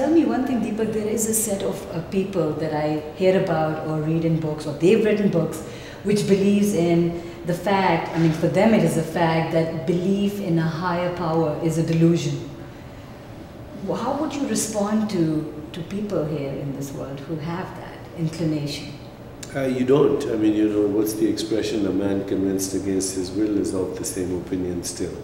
tell me one thing, Deepak, there is a set of people that I hear about or read in books, or they've written books, which believes in the fact, I mean, for them it is a fact that belief in a higher power is a delusion. How would you respond to people here in this world who have that inclination? You don't. I mean, you know, what's the expression, a man convinced against his will is of the same opinion still.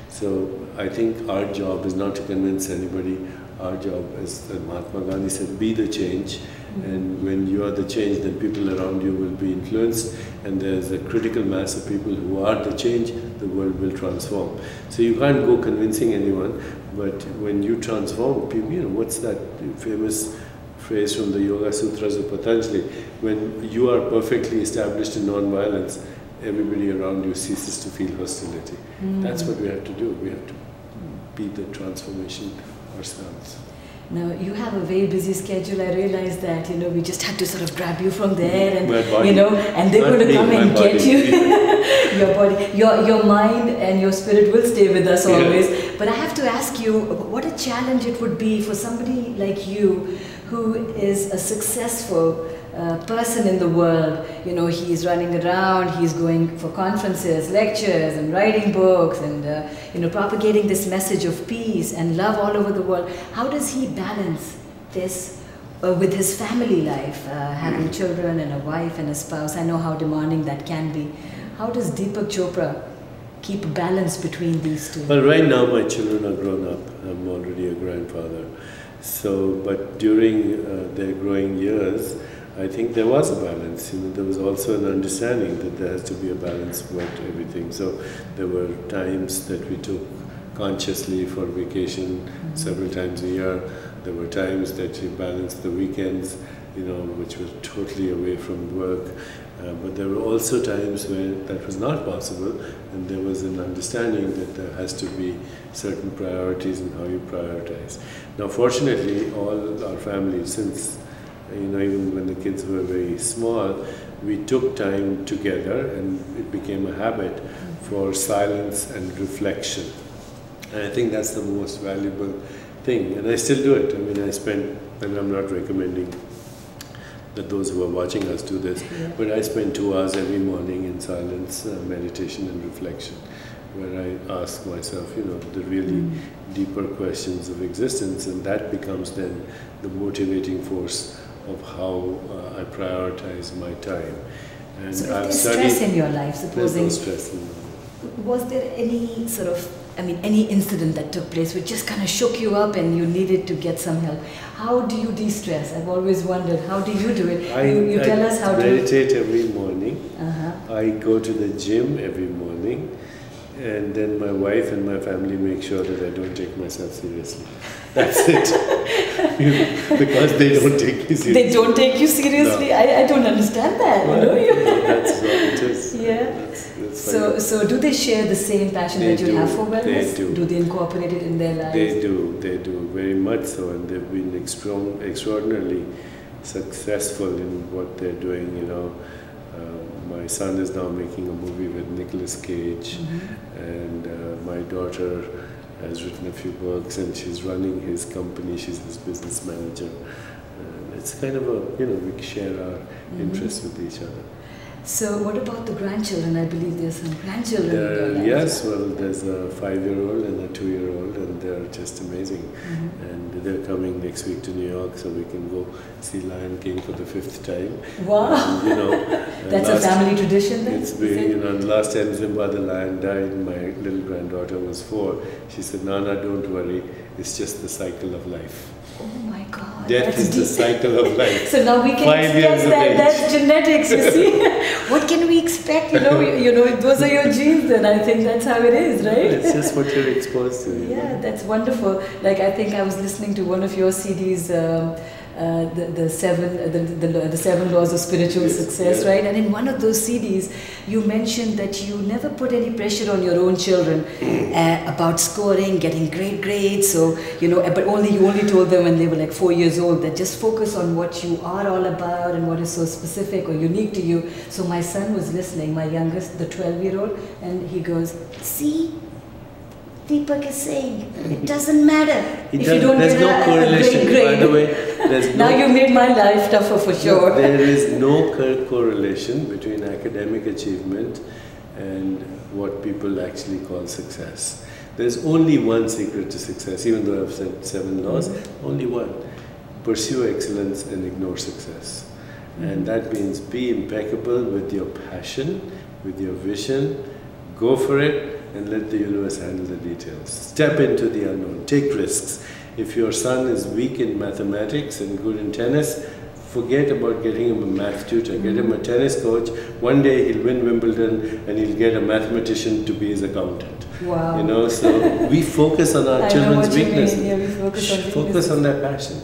So I think our job is not to convince anybody. Our job, as Mahatma Gandhi said, be the change. And when you are the change, then people around you will be influenced, and there's a critical mass of people who are the change, the world will transform. So you can't go convincing anyone, but when you transform people, you know, what's that famous phrase from the Yoga Sutras of Patanjali? When you are perfectly established in non-violence, everybody around you ceases to feel hostility. That's what we have to do. We have to be the transformation ourselves. Now, you have a very busy schedule. I realize that, you know, we just had to sort of grab you from there and, you know, and they're going to come and get you. Your body, your mind and your spirit will stay with us always. Yeah. But I have to ask you, what a challenge it would be for somebody like you who is a successful person in the world. You know, he's running around, he's going for conferences, lectures, and writing books, and you know, propagating this message of peace and love all over the world. How does he balance this with his family life, having children and a wife and a spouse? I know how demanding that can be. How does Deepak Chopra keep balance between these two? Well, right now my children are grown up. I'm already a grandfather. So, but during their growing years, I think there was a balance. You know, there was also an understanding that there has to be a balance about everything. So there were times that we took consciously for vacation several times a year. There were times that we balanced the weekends, you know, which were totally away from work. But there were also times where that was not possible, and there was an understanding that there has to be certain priorities in how you prioritize. Now, fortunately, all our families, since, you know, even when the kids were very small, we took time together, and it became a habit for silence and reflection. And I think that's the most valuable thing, and I still do it. I mean, I spend, and I'm not recommending that those who are watching us do this, but I spend 2 hours every morning in silence, meditation and reflection, where I ask myself, you know, the really deeper questions of existence, and that becomes then the motivating force of how I prioritize my time. And so if there's stress in your life, supposing, there's no stress in my life. Was there any sort of, I mean, any incident that took place which just kind of shook you up and you needed to get some help? How do you de-stress? I've always wondered, how do you do it? You tell us how to... I meditate every morning. I go to the gym every morning. And then my wife and my family make sure that I don't take myself seriously. That's it. Because they don't take you seriously. They don't take you seriously? No. I don't understand that. Well, you know? That's what it is. Yeah. That's so do they share the same passion that you have for wellness? They do. Do they incorporate it in their lives? They do, very much so. And they've been extraordinarily successful in what they're doing, you know. My son is now making a movie with Nicolas Cage, and my daughter has written a few books, and she's running his company. She's his business manager. And it's kind of a, you know, we share our interests with each other. So what about the grandchildren? I believe there's some grandchildren in your life. Yes, well, there's a 5-year-old and a 2-year-old, and they're just amazing. And they're coming next week to New York, so we can go see Lion King for the 5th time. Wow! And, you know, that's a family tradition then? It's been, you know, the last time Zimba the lion died, my little granddaughter was 4. She said, "Nana, don't worry, it's just the cycle of life." Oh my God! Death is the cycle of life. So now we can 5 years expect that. That's genetics, you see. What can we expect? You know, those are your genes. Then I think that's how it is, right? It's just what you're exposed to. Yeah, that's wonderful. Like I think I was listening to one of your CDs. The seven laws of spiritual success, right? And in one of those CDs, you mentioned that you never put any pressure on your own children about scoring, getting great grades. So you know, but you only told them when they were like 4 years old that just focus on what you are all about and what is so specific or unique to you. So my son was listening, my youngest, the 12-year-old, and he goes, "See, Deepak is saying it doesn't matter if you don't get a great grade. By the way, there's now you made my life tougher for sure. There is no correlation between academic achievement and what people actually call success. There's only one secret to success, even though I've said 7 laws, only one. Pursue excellence and ignore success. And that means be impeccable with your passion, with your vision, go for it and let the universe handle the details. Step into the unknown, take risks. If your son is weak in mathematics and good in tennis, forget about getting him a math tutor, get him a tennis coach. One day he'll win Wimbledon and he'll get a mathematician to be his accountant. Wow. You know, so we focus on our children's weaknesses. Yeah, we focus on their passion.